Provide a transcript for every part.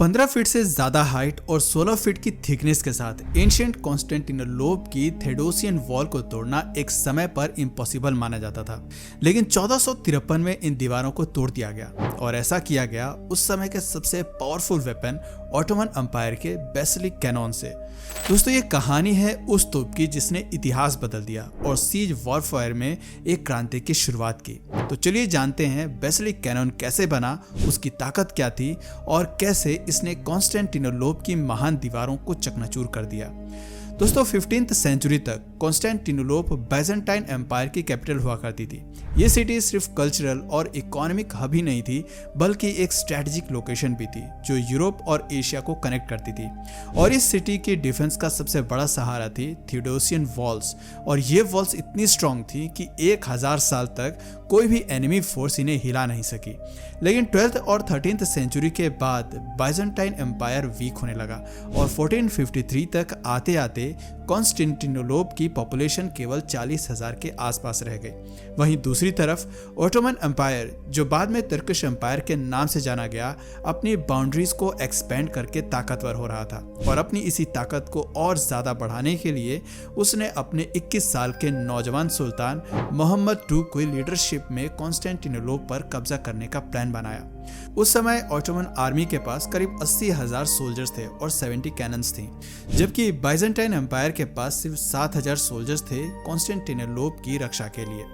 15 feet से ज्यादा height और 16 फीट की थिकनेस के साथ एंशिएंट कॉन्स्टेंटिनोपल की थेडोसियन वॉल को तोड़ना एक समय पर इम्पॉसिबल माना जाता था, लेकिन 1453 में इन दीवारों को तोड़ दिया गया और ऐसा किया गया उस समय के सबसे पावरफुल वेपन ऑटोमन एम्पायर के बेसिलिक कैनन से। दोस्तों, ये कहानी है उस तोप की जिसने इतिहास बदल दिया और सीज वॉरफेयर में एक क्रांति की शुरुआत की। तो चलिए जानते हैं बेसिलिक कैनन कैसे बना, उसकी ताकत क्या थी और कैसे इसने कॉन्स्टेंटिनोपल की महान दीवारों को चकनाचूर कर दिया। दोस्तों, 15th सेंचुरी तक कॉन्स्टेंटिनोपल बाइजेंटाइन एम्पायर की कैपिटल हुआ करती थी। ये सिटी सिर्फ कल्चरल और इकोनॉमिक हब ही नहीं थी, बल्कि एक स्ट्रेटेजिक लोकेशन भी थी जो यूरोप और एशिया को कनेक्ट करती थी। और इस सिटी की डिफेंस का सबसे बड़ा सहारा थी थेडोसियन वॉल्स, और ये वॉल्स इतनी स्ट्रांग थी कि 1000 साल तक कोई भी एनिमी फोर्स इन्हें हिला नहीं सकी। लेकिन 12th और 13th सेंचुरी के बाद बाइजेंटाइन एम्पायर वीक होने लगा और 1453 तक आते आते कॉन्स्टेंटिनोपल की पॉपुलेशन केवल 40,000 के आसपास रह गई। वहीं दूसरी तरफ ऑटोमन एम्पायर, जो बाद में तुर्किश एम्पायर के नाम से जाना गया, अपनी बाउंड्रीज को एक्सपेंड करके ताकतवर हो रहा था और अपनी इसी ताकत को और ज्यादा बढ़ाने के लिए उसने अपने 21 साल के नौजवान सुल्तान मोहम्मद II की लीडरशिप में कॉन्स्टेंटिनोपल पर कब्जा करने का प्लान बनाया। उस समय ऑटोमन आर्मी के पास करीब 80,000 सोल्जर्स थे और 70 कैनन्स थी, जबकि बाइजेंटाइन एम्पायर के पास सिर्फ 7,000 सोल्जर्स थे कॉन्स्टेंटिनोपल की रक्षा के लिए।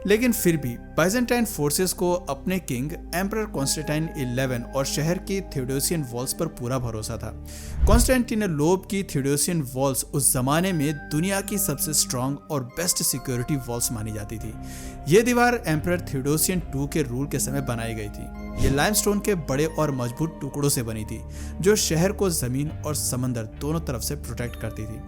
लेकिन फिर भी बाइजेंटाइन फोर्सेस को अपने किंग एम्परर कॉन्स्टेंटाइन 11 और शहर की थेडोसियन वॉल्स पर पूरा भरोसा था। कॉन्स्टेंटिनोपल की थेडोसियन वॉल्स उस जमाने में दुनिया की सबसे स्ट्रांग और बेस्ट सिक्योरिटी वॉल्स मानी जाती थी। ये दीवार एम्परर थेडोसियन II के रूल के समय बनाई गई थी। ये लाइमस्टोन के बड़े और मजबूत टुकड़ों से बनी थी, जो शहर को जमीन और समंदर दोनों तरफ से प्रोटेक्ट करती थी।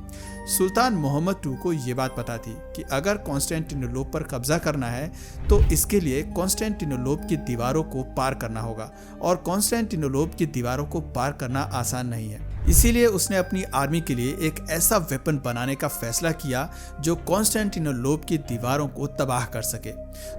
सुल्तान मोहम्मद II को ये बात पता थी कि अगर कॉन्स्टेंटिनोपल पर कब्जा करना है तो इसके लिए कॉन्स्टेंटिनोपल की दीवारों को पार करना होगा, और कॉन्स्टेंटिनोपल की दीवारों को पार करना आसान नहीं है। इसीलिए उसने अपनी आर्मी के लिए एक ऐसा वेपन बनाने का फैसला किया जो कॉन्स्टेंटिनोपल की दीवारों को तबाह कर सके।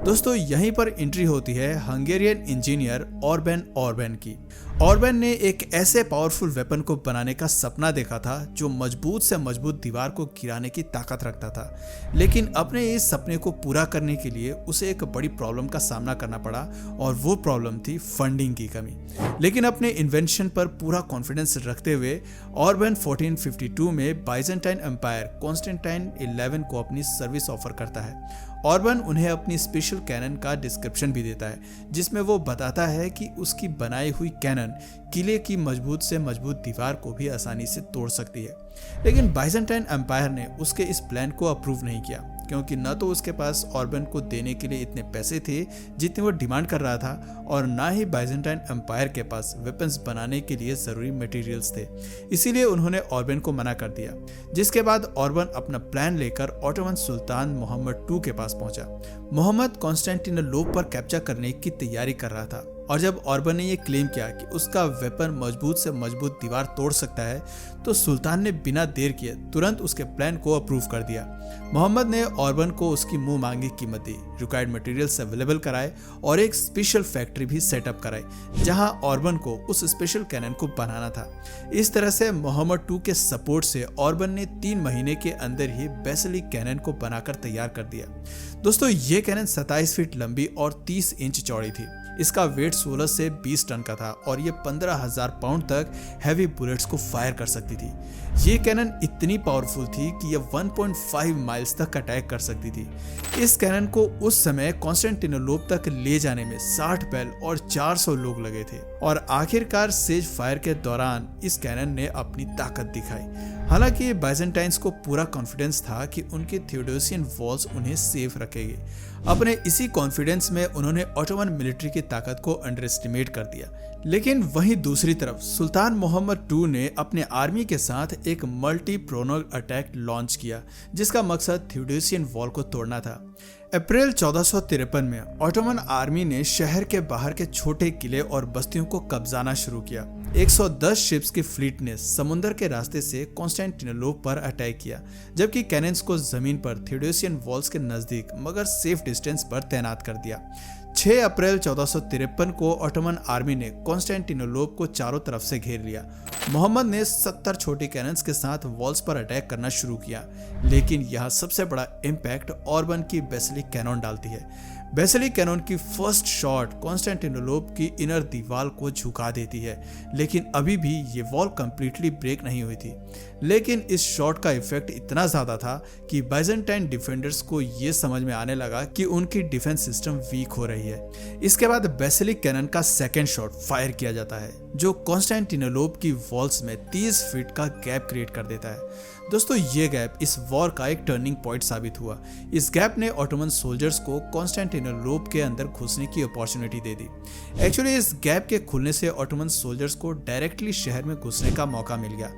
दोस्तों, यहीं पर एंट्री होती है हंगेरियन इंजीनियर ऑर्बेन ऑर्बेन की। ऑर्बेन ने एक ऐसे पावरफुल वेपन को बनाने का सपना देखा था जो मजबूत से मजबूत दीवार को गिराने की ताकत रखता था, लेकिन अपने इस सपने को पूरा करने के लिए उसे एक बड़ी प्रॉब्लम का सामना करना पड़ा, और वो प्रॉब्लम थी फंडिंग की कमी। लेकिन अपने इन्वेंशन पर पूरा कॉन्फिडेंस रखते हुए ऑर्बेन 1452 में बाइजेंटाइन एम्पायर कॉन्स्टेंटाइन 11 को अपनी सर्विस ऑफर करता है। ऑर्बन उन्हें अपनी स्पेशल कैनन का डिस्क्रिप्शन भी देता है, जिसमें वो बताता है कि उसकी बनाई हुई कैनन किले की मजबूत से मजबूत दीवार को भी आसानी से तोड़ सकती है। लेकिन बाइजेंटाइन एम्पायर ने उसके इस प्लान को अप्रूव नहीं किया, क्योंकि न तो उसके पास ऑर्बन को देने के लिए इतने पैसे थे जितने वो डिमांड कर रहा था, और ना ही बाइजेंटाइन एम्पायर के पास वेपन्स बनाने के लिए जरूरी मटेरियल्स थे। इसीलिए उन्होंने ऑर्बन को मना कर दिया, जिसके बाद ऑर्बन अपना प्लान लेकर ऑटोमन सुल्तान मोहम्मद II के पास पहुंचा। मोहम्मद कॉन्स्टेंटिनोपल पर कब्जा करने की तैयारी कर रहा था, और जब ऑर्बन ने यह क्लेम किया कि उसका वेपन मजबूत से मजबूत दीवार तोड़ सकता है, तो सुल्तान ने बिना देर किए तुरंत उसके प्लान को अप्रूव कर दिया। मोहम्मद ने ऑर्बन को उसकी मुंह मांगी कीमत दी, रिक्वायर्ड मटेरियल्स अवेलेबल कराए और एक स्पेशल फैक्ट्री भी सेटअप कराई जहां ऑर्बन को उस स्पेशल कैनन को बनाना था। इस तरह से मोहम्मद II के सपोर्ट से ऑर्बन ने 3 महीने के अंदर ही बेसिलिक कैनन को बनाकर तैयार कर दिया। दोस्तों, ये कैनन 27 फीट लंबी और 30 इंच चौड़ी थी। इसका वेट 16 से 20 टन का था और ये 15,000 पाउंड तक हैवी बुलेट्स को फायर कर सकती थी। ये कैनन इतनी पावरफुल थी कि ये 1.5 माइल्स तक अटैक कर सकती थी। इस कैनन को उस समय कॉन्स्टेंटिनोपल तक ले जाने में 60 बैल और 400 लोग लगे थे, और आखिरकार सेज फायर के दौरान इस कैनन ने अपनी ताकत दिखाई। हालांकि बाइजेंटाइंस को पूरा कॉन्फिडेंस था कि उनके थेडोसियन वॉल्स उन्हें सेफ रखेंगे। अपने इसी कॉन्फिडेंस में उन्होंने ऑटोमन मिलिट्री की ताकत को अंडर एस्टिमेट कर दिया। लेकिन वहीं दूसरी तरफ सुल्तान मोहम्मद II ने अपने आर्मी के साथ एक मल्टी प्रोनोग अटैक लॉन्च किया, जिसका मकसद थेडोसियन वॉल को तोड़ना था। अप्रैल 1453 में ऑटोमन आर्मी ने शहर के बाहर के छोटे किले और बस्तियों को कब्जाना शुरू किया। 110 शिप्स की फ्लीट ने समुद्र के रास्ते से कॉन्स्टेंटिनोपल पर अटैक किया, जबकि कैनन्स को जमीन पर थेडोसियन वॉल्स के नजदीक मगर सेफ डिस्टेंस पर तैनात कर दिया। 6 अप्रैल 1453 को ऑटोमन आर्मी ने कॉन्स्टेंटिनोपल को चारों तरफ से घेर लिया। मोहम्मद ने 70 छोटी कैनन्स के साथ वॉल्स पर अटैक करना शुरू किया, लेकिन यहाँ सबसे बड़ा इम्पैक्ट ऑर्बन की बेसिलिक कैनन डालती है। बेसिलिक कैनन की फर्स्ट शॉट कॉन्स्टेंटिनोपल की इनर दीवार को झुका देती है, लेकिन अभी भी ये वॉल कंप्लीटली ब्रेक नहीं हुई थी। लेकिन इस शॉट का इफेक्ट इतना ज्यादा था कि बाइजेंटाइन डिफेंडर्स को ये समझ में आने लगा कि उनकी डिफेंस सिस्टम वीक हो रही है। इसके बाद बेसिलिक कैनन का सेकेंड शॉट फायर किया जाता है, जो कॉन्स्टेंटिनोपल की वॉल्स में 30 फीट का गैप क्रिएट कर देता है। दोस्तों, ये गैप इस वॉर का एक टर्निंग पॉइंट साबित हुआ। इस गैप ने ऑटोमन सोल्जर्स को कॉन्स्टेंटिनोपल के अंदर घुसने की अपॉर्चुनिटी दे दी। एक्चुअली इस गैप के खुलने से ऑटोमन सोल्जर्स को डायरेक्टली शहर में घुसने का मौका मिल गया।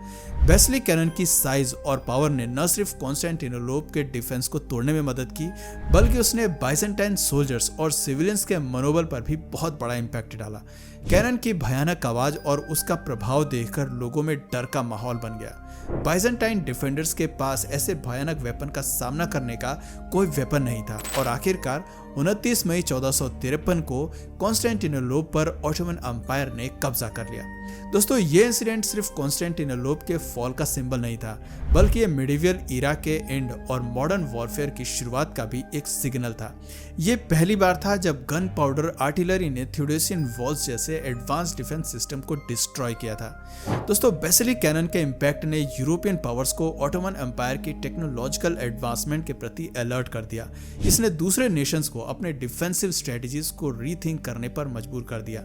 बेसिलिक कैनन की साइज और पावर ने न सिर्फ कॉन्स्टेंटिनोपल के डिफेंस को तोड़ने में मदद की, बल्कि उसने बाइजेंटाइन सोल्जर्स और सिविलियंस के मनोबल पर भी बहुत बड़ा इम्पैक्ट डाला। कैनन की भयानक आवाज और उसका प्रभाव देखकर लोगों में डर का माहौल बन गया। बाइजेंटाइन डिफेंडर्स के पास ऐसे भयानक वेपन का सामना करने का कोई वेपन नहीं था और आखिरकार 29 मई 1453 को कॉन्स्टेंटिनोपल पर ऑटोमन एम्पायर ने कब्जा कर लिया। दोस्तों, ये इंसिडेंट सिर्फ कॉन्स्टेंटिनोपल के फॉल का सिंबल नहीं था, बल्कि ये मिडिवियल इरा के एंड और मॉडर्न वॉरफेयर की शुरुआत का भी एक सिग्नल था। ये पहली बार था जब गन पाउडर आर्टिलरी ने थ्योडेसियन वॉल्स जैसे एडवांस डिफेंस सिस्टम को डिस्ट्रॉय किया था। दोस्तों, बेसिलिक कैनन के इम्पैक्ट ने यूरोपियन पावर्स को ऑटोमन एम्पायर की टेक्नोलॉजिकल एडवांसमेंट के प्रति अलर्ट कर दिया। इसने दूसरे नेशंस को अपने डिफेंसिव स्ट्रेटजीज को रीथिंक करने पर मजबूर कर दिया।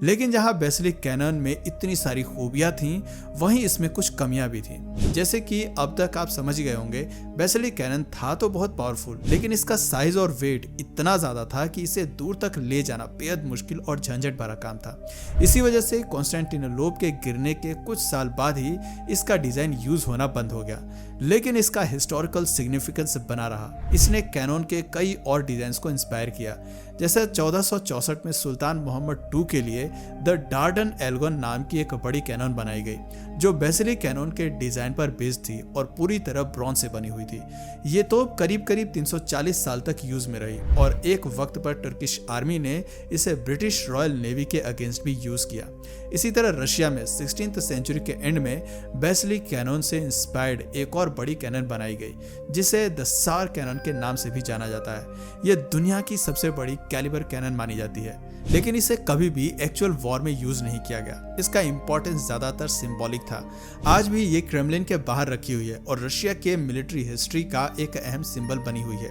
लेकिन जहां बेसिलिक कैनन में इतनी सारी खूबियां थीं, वहीं इसमें कुछ कमियां भी थीं। जैसे कि अब तक आप समझ गए होंगे, बेसिलिक कैनन था तो बहुत पावरफुल, लेकिन इसका साइज और वेट इतना ज्यादा था कि इसे दूर तक ले जाना बेहद मुश्किल और झंझट भरा काम था। इसी वजह से कॉन्स्टेंटिनोपल के गिरने के कुछ साल बाद ही इसका डिजाइन यूज होना बंद हो गया, लेकिन इसका हिस्टोरिकल सिग्निफिकेंस बना रहा। इसने कैनन के कई और डिजाइन को इंस्पायर किया, जैसे 1464 में सुल्तान मोहम्मद II के लिए द डार्डन एल्गोन नाम की एक बड़ी कैनन बनाई गई, जो बेसिलिक कैनन के डिजाइन पर बेस्ड थी और पूरी तरह ब्रॉन्ज से बनी हुई थी। ये तोप करीब 340 साल तक यूज में रही और एक वक्त पर टर्किश आर्मी ने इसे ब्रिटिश रॉयल नेवी के अगेंस्ट भी यूज किया। इसी तरह रशिया में 16th सेंचुरी के एंड में बेसिलिक कैनन से इंस्पायर्ड एक और बड़ी कैनन बनाई गई, जिसे द सार कैनन के नाम से भी जाना जाता है। यह दुनिया की सबसे बड़ी कैलिबर कैनन मानी जाती है, लेकिन इसे कभी भी एक्चुअल वॉर में यूज नहीं किया गया। इसका इंपॉर्टेंस ज्यादातर सिंबॉलिक था। आज भी ये क्रेमलिन के बाहर रखी हुई है और रशिया के मिलिट्री हिस्ट्री का एक अहम सिंबल बनी हुई है।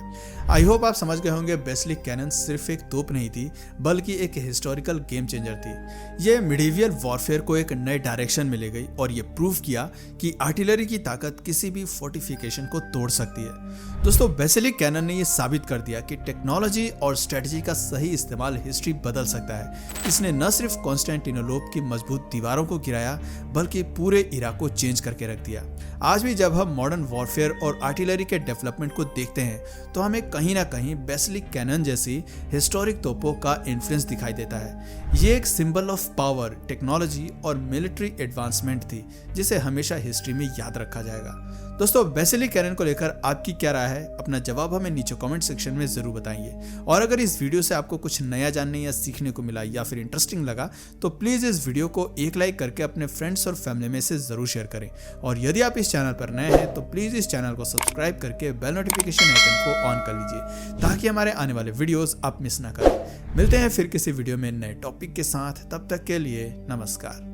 आई होप आप समझ गए होंगे, बेसिलिक कैनन सिर्फ एक तोप नहीं थी, बल्कि एक हिस्टोरिकल गेम चेंजर थी। ये मिडिवियल वॉरफेयर को एक नए डायरेक्शन में ले गई और ये प्रूव किया कि आर्टिलरी की ताकत किसी भी फोर्टिफिकेशन को तोड़ सकती है। दोस्तों, बेसिलिक कैनन ने यह साबित कर दिया कि टेक्नोलॉजी और स्ट्रेटजी का सही इस्तेमाल हिस्ट्री बदल सकता है। इसने न सिर्फ कॉन्स्टेंटिनोपल की मजबूत दीवारों को गिराया, बल्कि पूरे इराक को चेंज करके रख दिया। आज भी जब हम मॉडर्न वॉरफेयर और आर्टिलरी के डेवलपमेंट को देखते हैं, तो हमें कहीं ना कहीं बेसिलिक कैनन जैसी हिस्टोरिक तोपों का इन्फ्लुएंस दिखाई देता है। ये एक सिंबल ऑफ पावर, टेक्नोलॉजी और मिलिट्री एडवांसमेंट थी, जिसे हमेशा हिस्ट्री में याद रखा जाएगा। दोस्तों, बेसिलिक कैनन को लेकर आपकी क्या राय है? अपना जवाब हमें नीचे कमेंट सेक्शन में जरूर बताइए। और अगर इस वीडियो से आपको कुछ नया जानने या सीखने को मिला या फिर इंटरेस्टिंग लगा, तो प्लीज इस वीडियो को एक लाइक करके अपने फ्रेंड्स और फैमिली में से जरूर शेयर करें। और यदि आप इस चैनल पर नए हैं, तो प्लीज इस चैनल को सब्सक्राइब करके बेल नोटिफिकेशन आइकन को ऑन कर लीजिए, ताकि हमारे आने वाले वीडियोस आप मिस ना करें। मिलते हैं फिर किसी वीडियो में नए टॉपिक के साथ। तब तक के लिए नमस्कार।